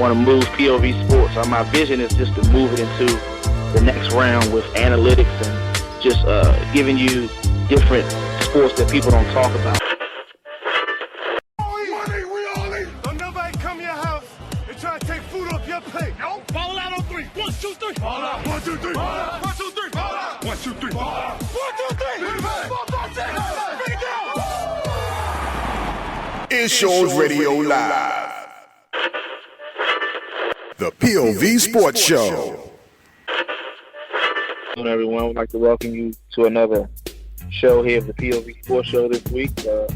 want to move POV Sports. My vision is just to move it into the next round with analytics and just giving you different sports that people don't talk about. Don't nobody come to your house and try to take food off your plate. No. Ball out on 3. 1, 2, 3. Ball out. 1, 2, 3. Ball out. 1, 2, 3. Ball out. 1, 2, 3. Ball out. 1, 2, 3. 4, 5, 6. Bring it down. It's Show's Radio Live. The POV Sports Show. Hello, everyone. We'd like to welcome you to another show here of the POV Sports Show this week. I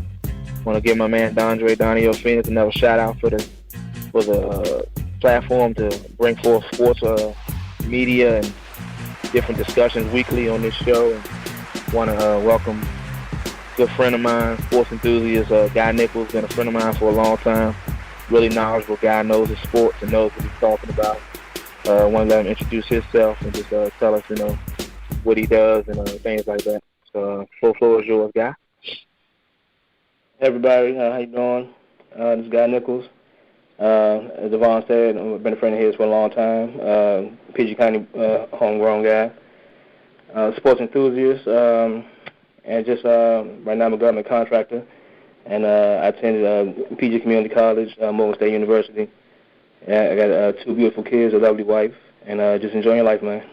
want to give my man Donnie Phoenix another shout out for the platform to bring forth sports media and different discussions weekly on this show. And want to welcome a good friend of mine, sports enthusiast, Guy Nichols, been a friend of mine for a long time. Really knowledgeable guy, knows his sports and knows what he's talking about. I want to let him introduce himself and just tell us, what he does and things like that. So, full floor is yours, Guy. Hey everybody, how you doing? This is Guy Nichols. As Devon said, I've been a friend of his for a long time. PG County homegrown guy. Sports enthusiast, and just right now I'm a government contractor. And I attended PG Community College, Morgan State University. I got 2 beautiful kids, a lovely wife, and just enjoying life, man.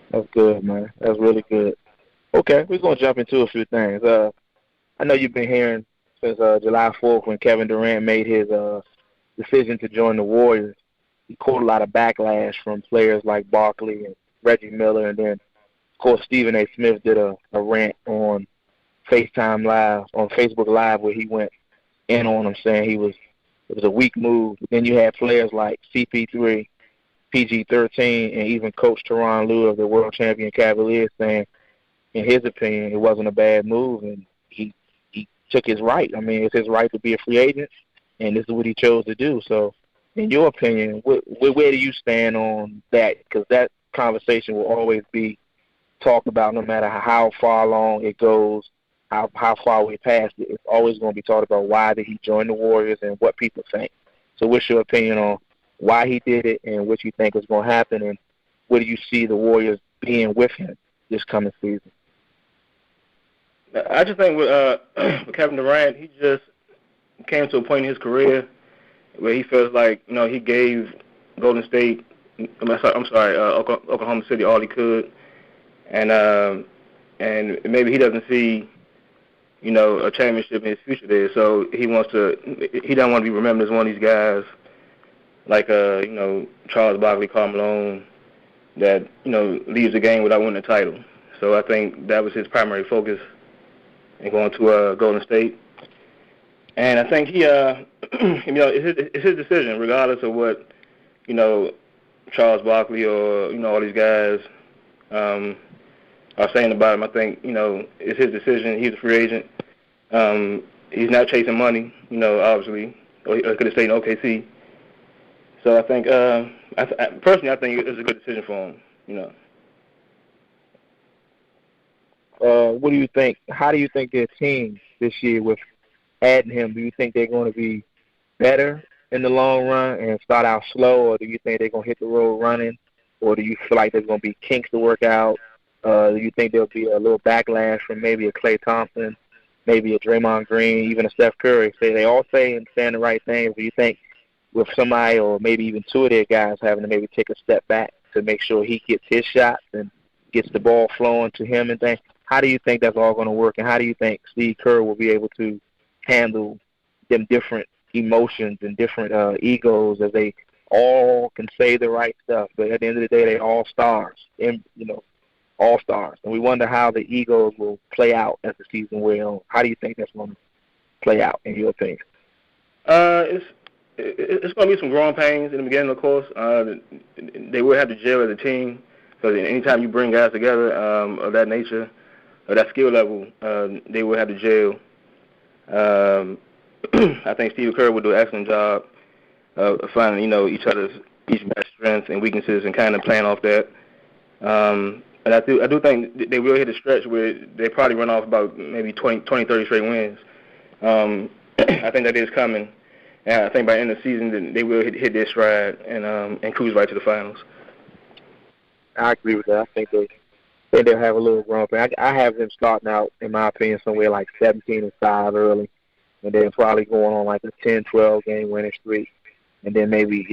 That's good, man. That's really good. Okay, we're going to jump into a few things. I know you've been hearing since July 4th when Kevin Durant made his decision to join the Warriors. He caught a lot of backlash from players like Barkley and Reggie Miller, and then, of course, Stephen A. Smith did a rant on FaceTime Live, on Facebook Live, where he went in on him saying it was a weak move. But then you had players like CP3, PG-13, and even Coach Tyronn Lue of the world champion Cavaliers saying, in his opinion, it wasn't a bad move, and he took his right. I mean, it's his right to be a free agent, and this is what he chose to do. So, in your opinion, where do you stand on that? Because that conversation will always be talked about no matter how far along it goes, how far we passed it. It's always going to be talked about why did he join the Warriors and what people think. So what's your opinion on why he did it and what you think is going to happen, and what do you see the Warriors being with him this coming season? I just think with Kevin Durant, he just came to a point in his career where he feels like, he gave Golden State, Oklahoma City all he could, and maybe he doesn't see, a championship in his future there. So he doesn't want to be remembered as one of these guys like, Charles Barkley, Karl Malone, that, leaves the game without winning a title. So I think that was his primary focus in going to Golden State. And I think he, it's his decision, regardless of what, Charles Barkley or, all these guys are saying about him. I think, it's his decision. He's a free agent. He's not chasing money, obviously, or he could have stayed in OKC. So I think, personally, I think it's a good decision for him, What do you think? How do you think their team this year with adding him, do you think they're going to be better in the long run and start out slow, or do you think they're going to hit the road running, or do you feel like there's going to be kinks to work out? Do you think there'll be a little backlash from maybe a Klay Thompson, maybe a Draymond Green, even a Steph Curry? They all say and saying the right things. Do you think with somebody or maybe even 2 of their guys having to maybe take a step back to make sure he gets his shots and gets the ball flowing to him and things, how do you think that's all going to work, and how do you think Steve Kerr will be able to handle them different emotions and different egos, as they all can say the right stuff, but at the end of the day, they're all stars, and all stars. And we wonder how the egos will play out as the season wears on. How do you think that's going to play out, in your opinion? It's going to be some growing pains in the beginning, of course. They will have to gel as a team, because anytime you bring guys together of that nature, of that skill level, they will have to gel. I think Steve Kerr will do an excellent job of finding, each man's strengths and weaknesses and kind of playing off that. And I do think they will hit a stretch where they probably run off about maybe 20, 30 straight wins. I think that is coming. And I think by the end of the season, they will hit their stride and cruise right to the finals. I agree with that. I think they'll have a little run. I have them starting out, in my opinion, somewhere like 17-5 early, and then probably going on like a 10-12 game winning streak, and then maybe,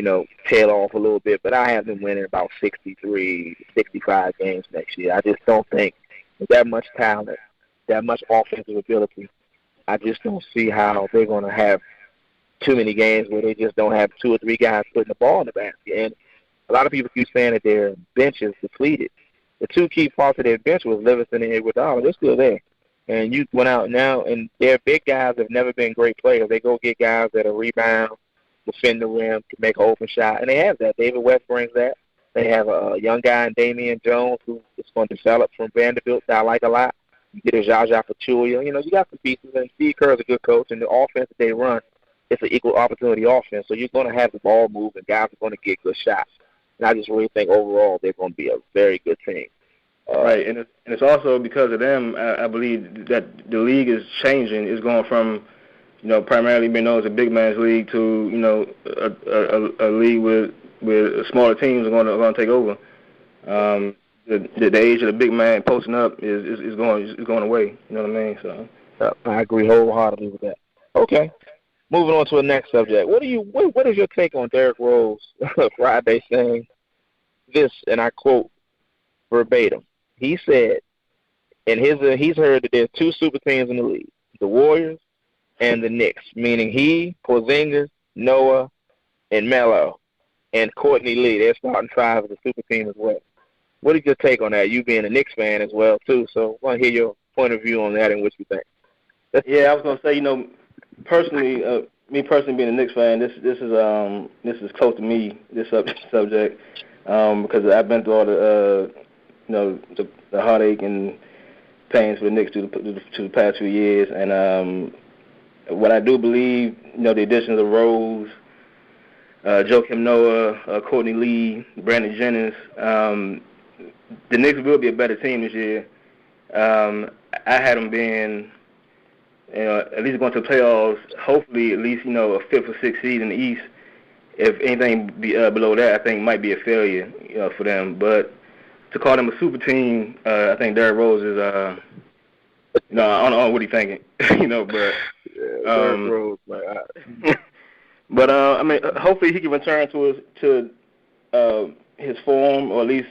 tail off a little bit. But I have them winning about 63, 65 games next year. I just don't think with that much talent, that much offensive ability, I just don't see how they're going to have too many games where they just don't have 2 or 3 guys putting the ball in the basket. And a lot of people keep saying that their bench is depleted. The 2 key parts of their bench was Livingston and Iguodala. They're still there. And you went out now, and their big guys have never been great players. They go get guys that are rebound, defend the rim, to make an open shot, and they have that. David West brings that. They have a young guy in Damian Jones who is going to develop from Vanderbilt that I like a lot. You get a Jaja Pachulia. You got some pieces, and Steve Kerr is a good coach, and the offense that they run, it's an equal opportunity offense. So you're going to have the ball move, and guys are going to get good shots. And I just really think overall they're going to be a very good team. Right, and it's also because of them, I believe, that the league is changing. It's going from, primarily being known as a big man's league to, a league with smaller teams are going to take over. The age of the big man posting up is going away. You know what I mean? So I agree wholeheartedly with that. Okay, moving on to the next subject. What is your take on Derrick Rose Friday saying this, and I quote verbatim? He said, and he's heard that there's 2 super teams in the league, the Warriors and the Knicks, meaning he, Porzingis, Noah, and Melo, and Courtney Lee. They're starting 5 as a super team as well. What is your take on that? You being a Knicks fan as well, too, so I want to hear your point of view on that and what you think. Yeah, I was going to say, personally, me personally being a Knicks fan, this is close to me, this subject, because I've been through all the heartache and pains for the Knicks to the past few years, and what I do believe, the additions of Rose, Joakim Noah, Courtney Lee, Brandon Jennings, the Knicks will be a better team this year. I had them being, at least going to the playoffs, hopefully at least, a 5th or 6th seed in the East. If anything below that, I think might be a failure, for them. But to call them a super team, I think Derrick Rose is, I don't know what he's thinking, but. Derrick Rose, But I mean, hopefully he can return to his form, or at least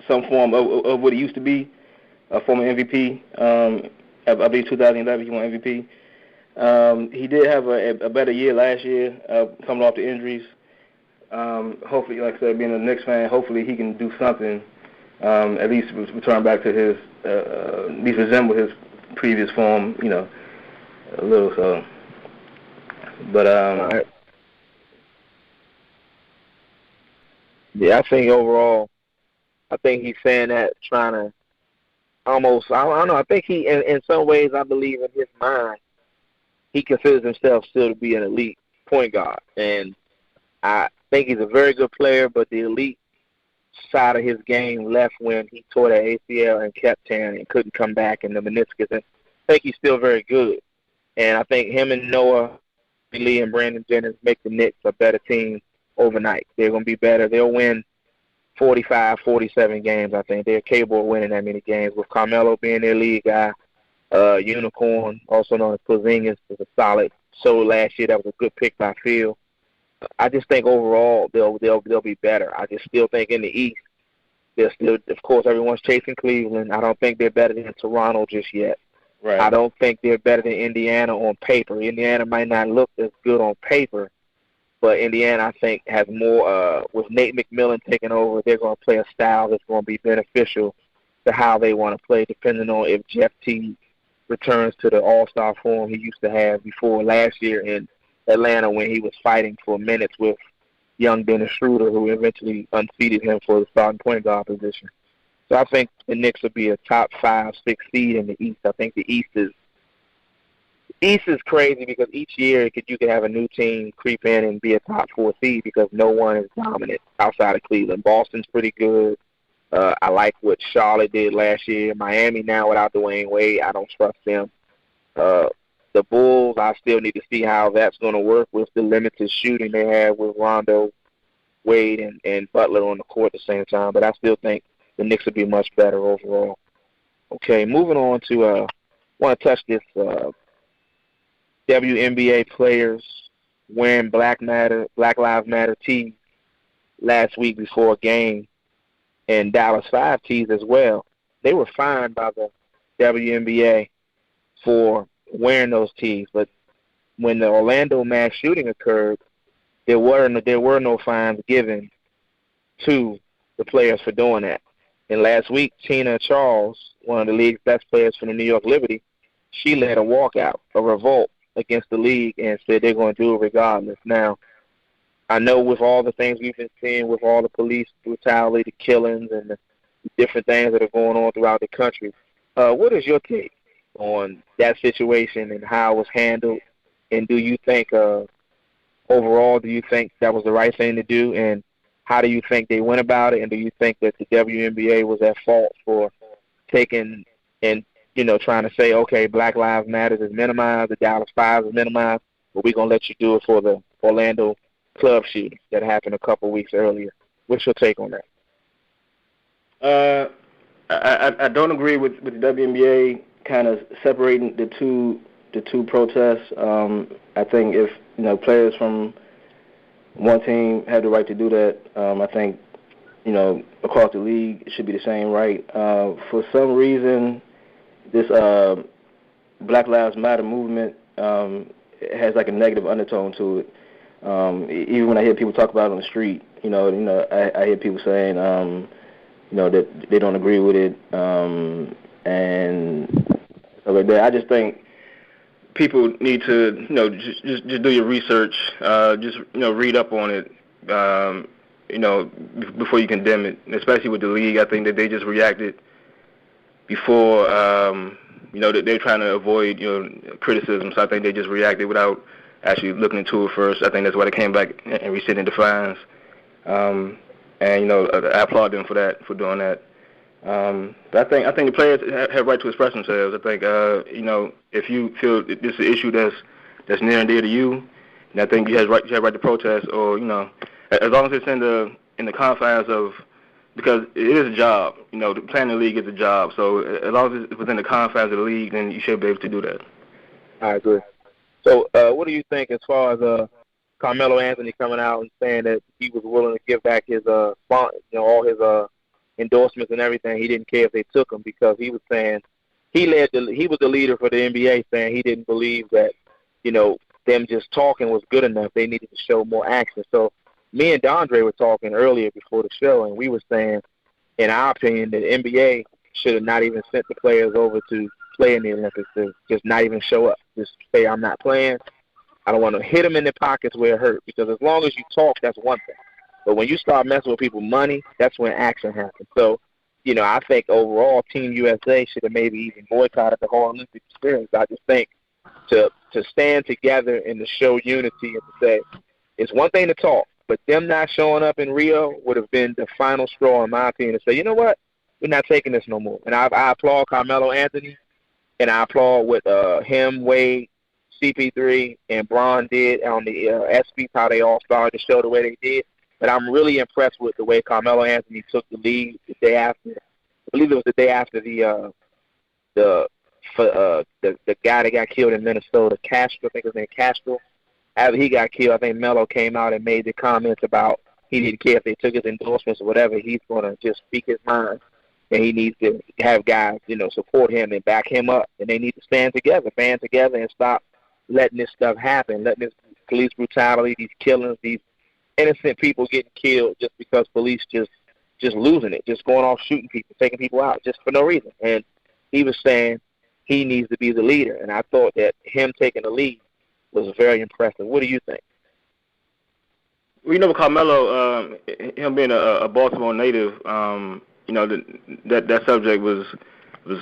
some form of what he used to be, a former MVP. I believe 2011 he won MVP. He did have a better year last year, coming off the injuries. Hopefully, like I said, being a Knicks fan, hopefully he can do something, at least return back to his, at least resemble his previous form, a little. So, but right. Yeah, I think overall, he's saying that trying to almost, I don't know, I think he, in some ways, I believe in his mind, he considers himself still to be an elite point guard. And I think he's a very good player, but the elite side of his game left when he tore that ACL and kept tearing and couldn't come back in the meniscus. And I think he's still very good. And I think him and Noah, Lee, and Brandon Jennings make the Knicks a better team overnight. They're going to be better. They'll win 45, 47 games, I think. They're capable of winning that many games. With Carmelo being their lead guy, Unicorn, also known as Porzingis, was a solid solo last year. That was a good pick by Phil. I just think overall they'll be better. I just still think in the East, they're still, of course, everyone's chasing Cleveland. I don't think they're better than Toronto just yet. Right. I don't think they're better than Indiana on paper. Indiana might not look as good on paper, but Indiana, I think, has more, with Nate McMillan taking over, they're going to play a style that's going to be beneficial to how they want to play, depending on if Jeff Teague returns to the all-star form he used to have before last year in Atlanta when he was fighting for minutes with young Dennis Schroeder, who eventually unseated him for the starting point guard position. So I think the Knicks will be a top 5, 6 seed in the East. I think the East is crazy because each year you could have a new team creep in and be a top 4 seed because no one is dominant outside of Cleveland. Boston's pretty good. I like what Charlotte did last year. Miami now without Dwayne Wade, I don't trust them. The the Bulls, I still need to see how that's going to work with the limited shooting they have with Rondo, Wade, and Butler on the court at the same time. But I still think the Knicks would be much better overall. Okay, moving on to want to touch this WNBA players wearing Black Lives Matter tees last week before a game, and Dallas 5 tees as well. They were fined by the WNBA for wearing those tees, but when the Orlando mass shooting occurred, there were no fines given to the players for doing that. And last week, Tina Charles, one of the league's best players from the New York Liberty, she led a walkout, a revolt against the league, and said they're going to do it regardless. Now, I know with all the things we've been seeing, with all the police brutality, the killings, and the different things that are going on throughout the country, what is your take on that situation and how it was handled? And do you think, overall, do you think that was the right thing to do? And how do you think they went about it? And do you think that the WNBA was at fault for taking and, trying to say, okay, Black Lives Matter is minimized, the Dallas 5 is minimized, but we're going to let you do it for the Orlando club shooting that happened a couple weeks earlier? What's your take on that? I don't agree with the WNBA kind of separating the two protests. I think if players from one team have the right to do that, I think across the league it should be the same right. For some reason, this Black Lives Matter movement has like a negative undertone to it. Even when I hear people talk about it on the street, I hear people saying that they don't agree with it, and stuff like that. I just think people need to, just do your research, just read up on it, before you condemn it. Especially with the league, I think that they just reacted before, that they're trying to avoid criticism. So I think they just reacted without actually looking into it first. I think that's why they came back and rescinded the fines. And I applaud them for doing that. But I think the players have right to express themselves. I think if you feel this is an issue that's near and dear to you, and I think you have right to protest, or as long as it's in the confines of, because it is a job. Playing in the league is a job. So as long as it's within the confines of the league, then you should be able to do that. I agree. So what do you think as far as Carmelo Anthony coming out and saying that he was willing to give back his all his endorsements and everything? He didn't care if they took him, because he was saying he was the leader for the NBA, saying he didn't believe that them just talking was good enough. They needed to show more action. So me and Dondre were talking earlier before the show, and we were saying, in our opinion, that the NBA should have not even sent the players over to play in the Olympics, to just not even show up. Just say, I'm not playing. I don't want to hit them in their pockets where it hurt, because as long as you talk, that's one thing. But when you start messing with people's money, that's when action happens. So, I think overall Team USA should have maybe even boycotted the whole Olympic experience. I just think to stand together and to show unity and to say, it's one thing to talk, but them not showing up in Rio would have been the final straw, in my opinion, to say, you know what, we're not taking this no more. And I applaud Carmelo Anthony, and I applaud what him, Wade, CP3, and Bron did on the ESPYs, how they all started the show the way they did. But I'm really impressed with the way Carmelo Anthony took the lead the day after. I believe it was the day after the guy that got killed in Minnesota, Castro, I think his name Castro. After he got killed, I think Melo came out and made the comments about he didn't care if they took his endorsements or whatever. He's going to just speak his mind, and he needs to have guys, support him and back him up. And they need to band together and stop letting this stuff happen, letting this police brutality, these killings, these innocent people getting killed just because police just losing it, just going off shooting people, taking people out just for no reason. And he was saying he needs to be the leader, and I thought that him taking the lead was very impressive. What do you think? Well, Carmelo, him being a Baltimore native, that subject was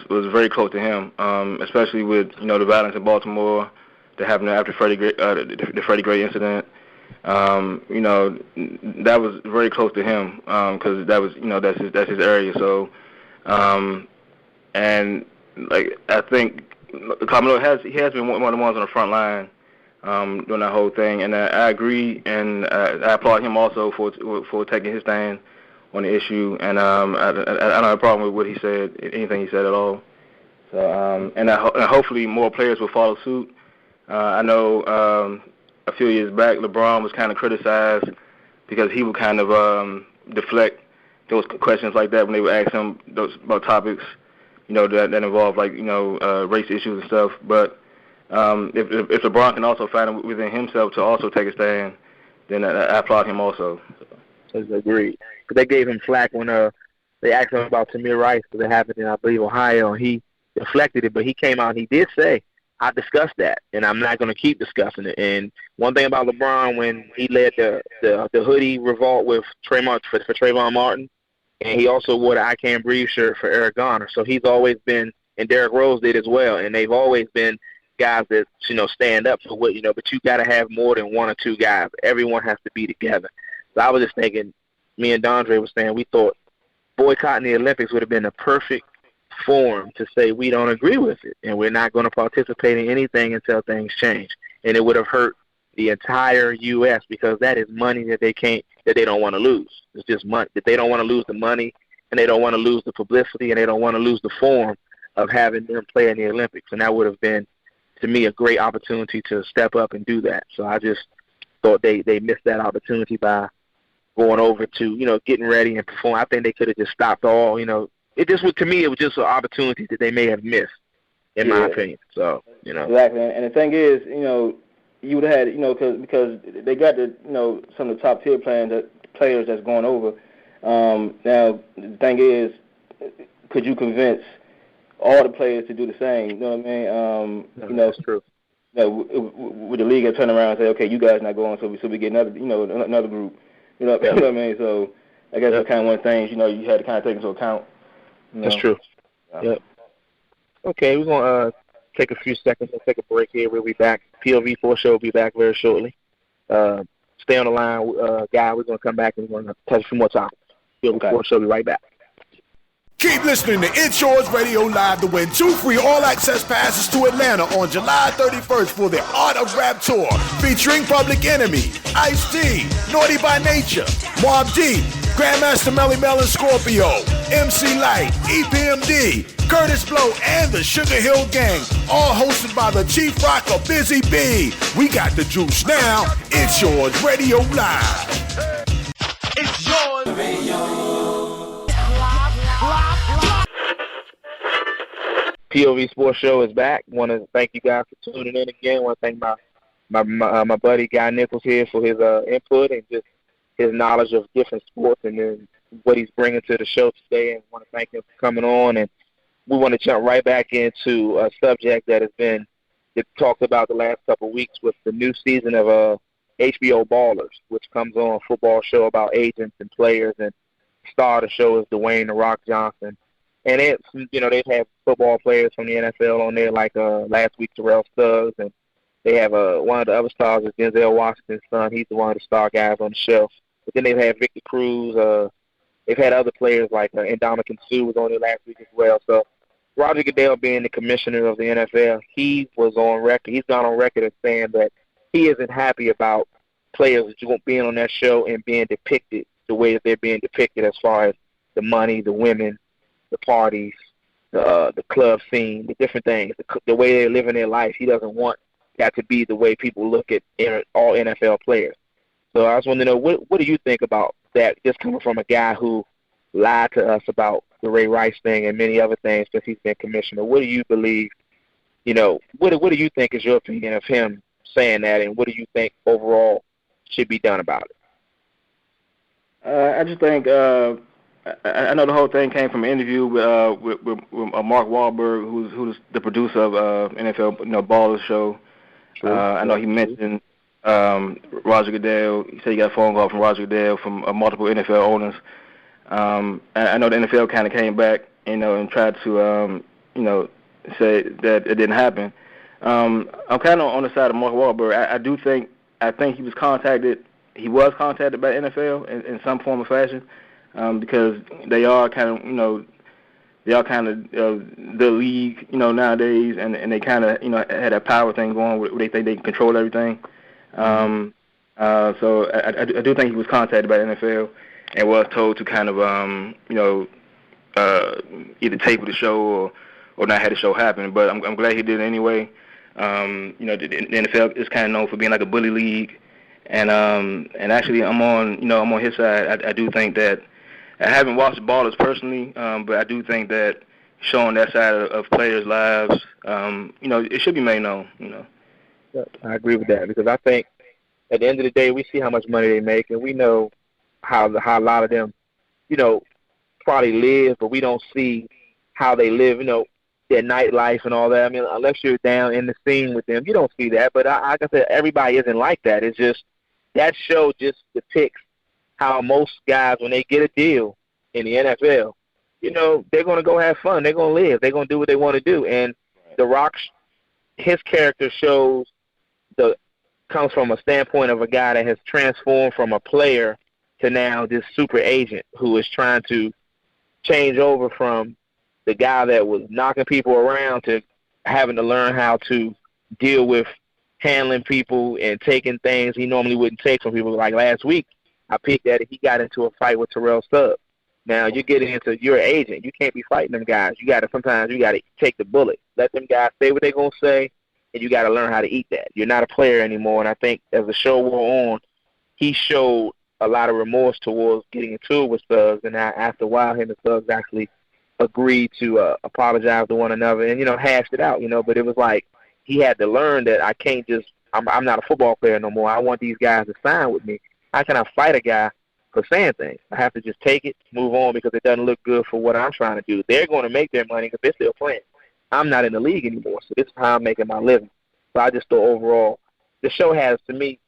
very close to him, especially with the violence in Baltimore that happened after the Freddie Gray incident. That was very close to him, because that was that's his area. So, and I think Carmelo has been one of the ones on the front line during that whole thing, and I agree, and I applaud him also for taking his stand on the issue, and I don't have a problem with what he said, anything he said at all. So and hopefully more players will follow suit. I know a few years back LeBron was kind of criticized because he would kind of deflect those questions like that when they would ask him about topics, that involve like race issues and stuff. But if LeBron can also find it within himself to also take a stand, then I applaud him also. Agreed. But they gave him flack when they asked him about Tamir Rice, because it happened in, I believe, Ohio, and he deflected it. But he came out and he did say, I discussed that, and I'm not going to keep discussing it. And one thing about LeBron, when he led the hoodie revolt with Trayvon for Trayvon Martin, and he also wore the I Can't Breathe shirt for Eric Garner. So he's always been, and Derrick Rose did as well, and they've always been guys that, stand up for what, but you got to have more than one or two guys. Everyone has to be together. So I was just thinking, me and Dondre was saying, we thought boycotting the Olympics would have been a perfect forum to say we don't agree with it, and we're not going to participate in anything until things change. And it would have hurt the entire U.S. because that is money that they don't want to lose. It's just money that they don't want to lose the money, and they don't want to lose the publicity, and they don't want to lose the forum of having them play in the Olympics. And that would have been, to me, a great opportunity to step up and do that. So I just thought they missed that opportunity by going over to, getting ready and perform. I think they could have just stopped all, It just was, to me, it was just an opportunity that they may have missed, in my opinion. So, Exactly. And the thing is, you would have had, because they got some of the top tier players that's going over. Now, the thing is, could you convince all the players to do the same? You know what I mean? That's true. With the league have turned around and say, okay, you guys not going, so we get another, another group. You know what I mean? So I guess that's kind of one of the things, you had to kind of take into account. That's true. Yep. Okay, we're going to take a few seconds and take a break here. We'll be back. POV Sports Show will be back very shortly. Stay on the line, Guy. We're going to come back and we're going to touch a few more topics. POV Sports Show will be right back. Keep listening to It's Yours Radio Live to win 2 free all-access passes to Atlanta on July 31st for the Art of Rap Tour, featuring Public Enemy, Ice-T, Naughty by Nature, Mobb Deep, Grandmaster Melly Mel and Scorpio, MC Light, EPMD, Curtis Blow, and the Sugar Hill Gang, all hosted by the Chief Rocker, Busy B. We got the juice now. It's Yours Radio Live. It's yours radio. POV Sports Show is back. Want to thank you guys for tuning in again. Want to thank my buddy Guy Nichols here for his input and just his knowledge of different sports and then what he's bringing to the show today. And want to thank him for coming on. And we want to jump right back into a subject that has been talked about the last couple of weeks with the new season of HBO Ballers, which comes on a football show about agents and players. And the star of the show is Dwayne "The Rock" Johnson. And they've had football players from the NFL on there, like last week Terrell Suggs, and they have one of the other stars is Denzel Washington's son. He's one of the star guys on the show. But then they've had Victor Cruz. They've had other players like Ndamukong Suh was on there last week as well. So Roger Goodell, being the commissioner of the NFL, he was on record. He's gone on record as saying that he isn't happy about players being on that show and being depicted the way that they're being depicted as far as the money, the women, the parties, the club scene, the different things, the way they're living their life. He doesn't want that to be the way people look at all NFL players. So I just want to know, what do you think about that, just coming from a guy who lied to us about the Ray Rice thing and many other things since he's been commissioner? What do you believe, what do you think is your opinion of him saying that, and what do you think overall should be done about it? I just think I know the whole thing came from an interview with Mark Wahlberg, who's the producer of NFL Ballers show. I know he mentioned Roger Goodell. He said he got a phone call from Roger Goodell from multiple NFL owners. I know the NFL kind of came back, and tried to say that it didn't happen. I'm kind of on the side of Mark Wahlberg. I think he was contacted. He was contacted by the NFL in some form or fashion. Because they are kind of, they all kind of the league, nowadays, and they kind of, had a power thing going where they think they can control everything. So I do think he was contacted by the NFL and was told to kind of, either tape the show or not have the show happen. But I'm glad he did it anyway. The NFL is kind of known for being like a bully league, and actually I'm on his side. I do think that I haven't watched Ballers personally, but I do think that showing that side of players' lives, it should be made known. I agree with that, because I think at the end of the day, we see how much money they make, and we know how a lot of them, probably live, but we don't see how they live, their nightlife and all that. I mean, unless you're down in the scene with them, you don't see that. But like I said, everybody isn't like that. It's just that show just depicts how most guys, when they get a deal in the NFL, they're going to go have fun. They're going to live. They're going to do what they want to do. And The Rock, his character comes from a standpoint of a guy that has transformed from a player to now this super agent who is trying to change over from the guy that was knocking people around to having to learn how to deal with handling people and taking things he normally wouldn't take from people. Like last week, I picked that he got into a fight with Terrell Suggs. Now you're getting into your agent. You can't be fighting them guys. Sometimes you got to take the bullet. Let them guys say what they're going to say, and you got to learn how to eat that. You're not a player anymore. And I think as the show wore on, he showed a lot of remorse towards getting into it with Suggs. And after a while, him and Suggs actually agreed to apologize to one another and, hashed it out, But it was like he had to learn that I can't just I'm not a football player no more. I want these guys to sign with me. How can I fight a guy for saying things? I have to just take it, move on, because it doesn't look good for what I'm trying to do. They're going to make their money because they're still playing. I'm not in the league anymore, so this is how I'm making my living. So I just thought overall the show has, to me,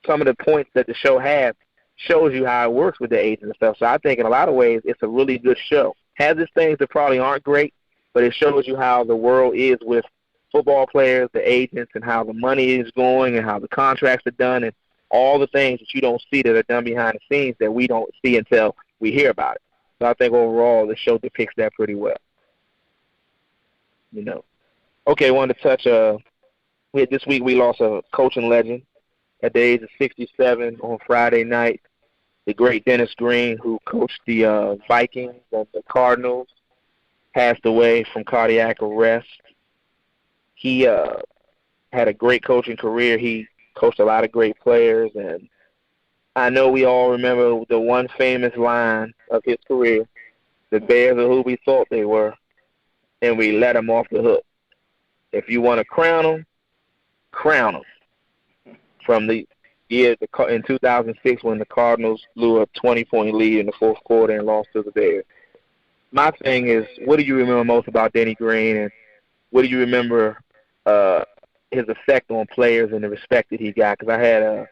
some of the points that the show has shows you how it works with the agents and stuff. So I think in a lot of ways it's a really good show. Has its things that probably aren't great, but it shows you how the world is with football players, the agents, and how the money is going and how the contracts are done and all the things that you don't see that are done behind the scenes that we don't see until we hear about it. So I think overall the show depicts that pretty well. Okay, wanted to touch, this week we lost a coaching legend at the age of 67 on Friday night. The great Dennis Green, who coached the Vikings and the Cardinals, passed away from cardiac arrest. He had a great coaching career. He coached a lot of great players, and I know we all remember the one famous line of his career, "The Bears are who we thought they were, and we let them off the hook. If you want to crown them, crown them." From the year in 2006 when the Cardinals blew a 20-point lead in the fourth quarter and lost to the Bears. My thing is, what do you remember most about Denny Green, and what do you remember his effect on players and the respect that he got? Because I had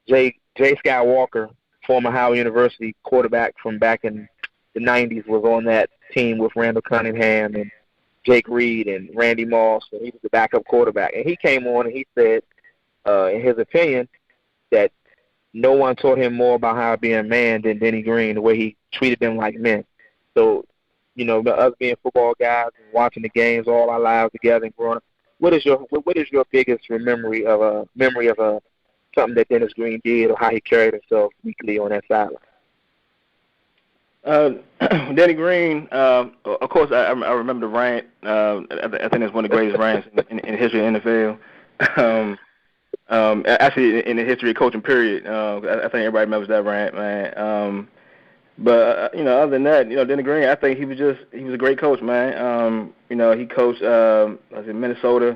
Jay Skywalker, former Howard University quarterback from back in the 90s, was on that team with Randall Cunningham and Jake Reed and Randy Moss, and he was the backup quarterback. And he came on and he said, in his opinion, that no one taught him more about how to be a man than Denny Green, the way he treated them like men. So, us being football guys and watching the games all our lives together and growing up, what is your biggest memory of something that Dennis Green did or how he carried himself weekly on that sideline? Denny Green, of course, I remember the rant. I think it's one of the greatest rants in the history of the NFL. Actually, in the history of coaching, period. I think everybody remembers that rant, man. But other than that, Denny Green, I think he was a great coach, man. He coached Minnesota.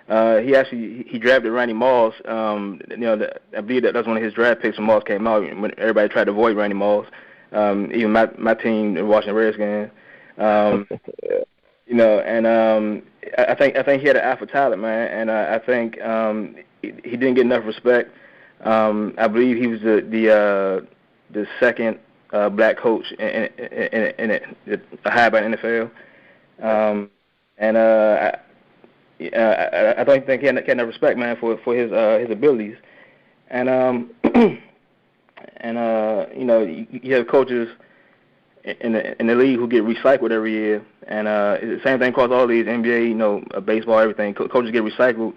He drafted Randy Moss. I believe that's one of his draft picks when Moss came out, when everybody tried to avoid Randy Moss. Even my team, the Washington Redskins. I think he had an eye for talent, man, and I think he didn't get enough respect. I believe he was the second black coach in hired by the NFL, I don't think he had enough respect, man, for his abilities, and you have coaches in the league who get recycled every year, and the same thing across all these NBA, baseball, everything. Coaches get recycled,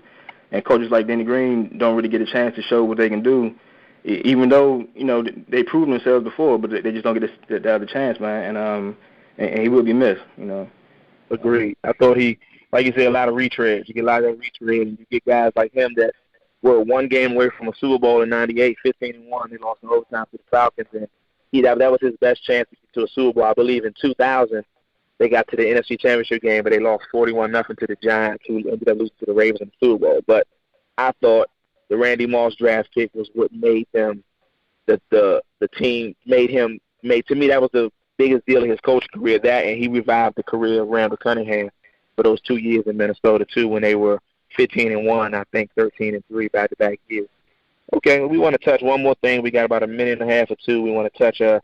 and coaches like Denny Green don't really get a chance to show what they can do, even though they proved themselves before, but they just don't get the other chance, man. And he will be missed, Agreed. I thought he, like you said, a lot of retreads. You get a lot of retreads, and you get guys like him that were one game away from a Super Bowl in '98, 15-1. They lost in overtime to the Falcons, and that was his best chance to get to a Super Bowl. I believe in 2000, they got to the NFC Championship game, but they lost 41-0 to the Giants, who ended up losing to the Ravens in the Super Bowl. But I thought the Randy Moss draft pick was what made them the team to me that was the biggest deal in his coaching career. That, and he revived the career of Randall Cunningham for those 2 years in Minnesota too, when they were 15-1, I think 13-3 back-to-back years. Okay, we want to touch one more thing. We got about a minute and a half or two. We want to touch us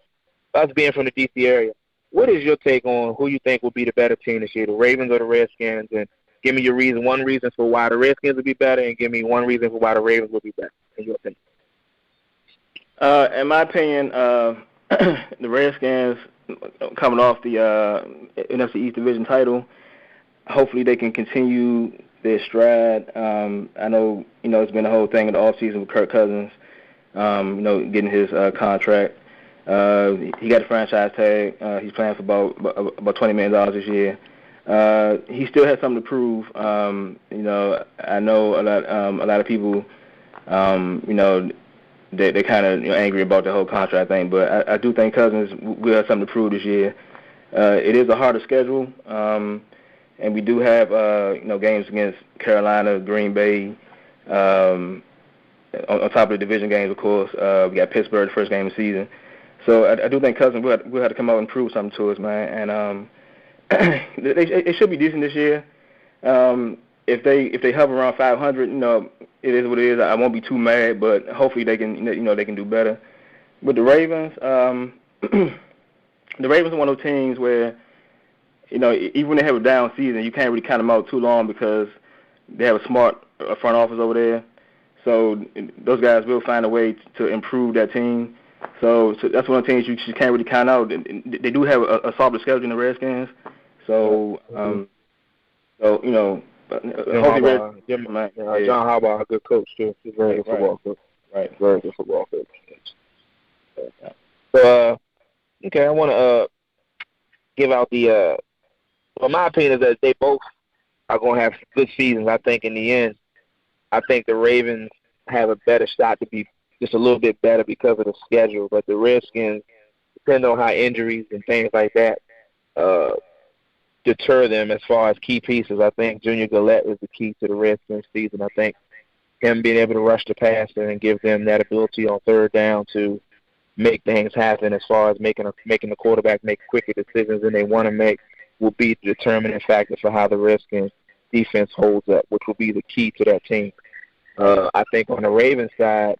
being from the D.C. area. What is your take on who you think will be the better team this year, the Ravens or the Redskins? And give me one reason for why the Redskins will be better, and give me one reason for why the Ravens will be better, in your opinion. In my opinion, the Redskins, coming off the NFC East Division title, hopefully they can continue their stride. I know, it's been a whole thing in the offseason with Kirk Cousins, getting his contract. He got a franchise tag. He's playing for about $20 million this year. He still has something to prove. I know a lot of people, they're kind of angry about the whole contract thing, but I do think Cousins will have something to prove this year. It is a harder schedule. And we do have, games against Carolina, Green Bay, on top of the division games, of course. We got Pittsburgh, the first game of the season. So I do think Cousins will have to come out and prove something to us, man. And they should be decent this year. If they hover around 500, it is what it is. I won't be too mad, but hopefully they can, they can do better. With the Ravens, the Ravens are one of those teams where, even when they have a down season, you can't really count them out too long because they have a smart front office over there. So those guys will find a way to improve that team. So that's one of the things you just can't really count out. They do have a softer schedule in the Redskins. So, John Harbaugh, a good coach too. He's a very good football coach. Right, very good football coach. So, okay, I want to give out the. Well, my opinion is that they both are going to have good seasons. I think in the end, I think the Ravens have a better shot to be just a little bit better because of the schedule. But the Redskins, depending on how injuries and things like that deter them as far as key pieces, I think Junior Gillette is the key to the Redskins season. I think him being able to rush the passer and give them that ability on third down to make things happen as far as making the quarterback make quicker decisions than they want to make will be the determining factor for how the Redskins defense holds up, which will be the key to that team. I think on the Ravens side,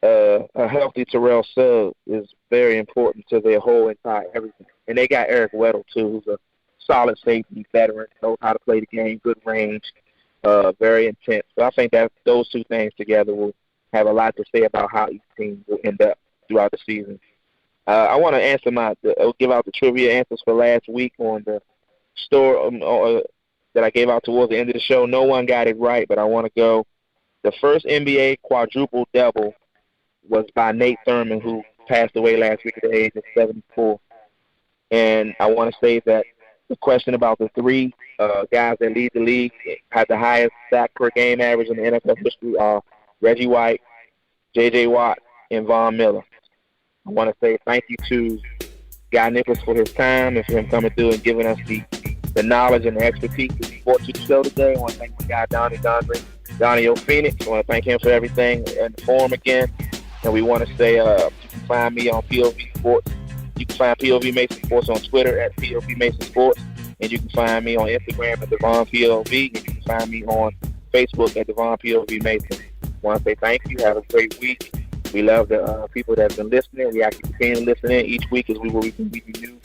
a healthy Terrell Suggs is very important to their whole entire everything. And they got Eric Weddle, too, who's a solid safety veteran, knows how to play the game, good range, very intense. So I think that those two things together will have a lot to say about how each team will end up throughout the season. I want to give out the trivia answers for last week on the store that I gave out towards the end of the show. No one got it right, but I want to go. The first NBA quadruple double was by Nate Thurman, who passed away last week at the age of 74. And I want to say that the question about the three guys that lead the league, had the highest sack per game average in the NFL history are Reggie White, J.J. Watt, and Von Miller. I want to say thank you to Guy Nichols for his time and for him coming through and giving us the knowledge and the expertise to support the show today. I want to thank my guy, Donnie O'Phoenix. I want to thank him for everything and the forum again. And we want to say you can find me on POV Sports. You can find POV Mason Sports on Twitter at POV Mason Sports. And you can find me on Instagram at Devon POV. And you can find me on Facebook at Devon POV Mason. I want to say thank you. Have a great week. We love the people that have been listening. We actually continue to listen in each week as we can give you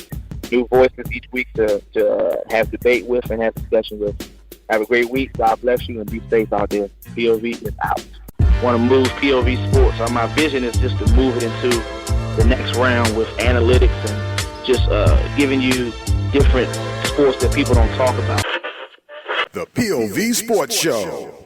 new voices each week to have debate with and have discussion with. Have a great week. God bless you and be safe out there. POV is out. Want to move POV Sports. My vision is just to move it into the next round with analytics and just giving you different sports that people don't talk about. The POV Sports Show.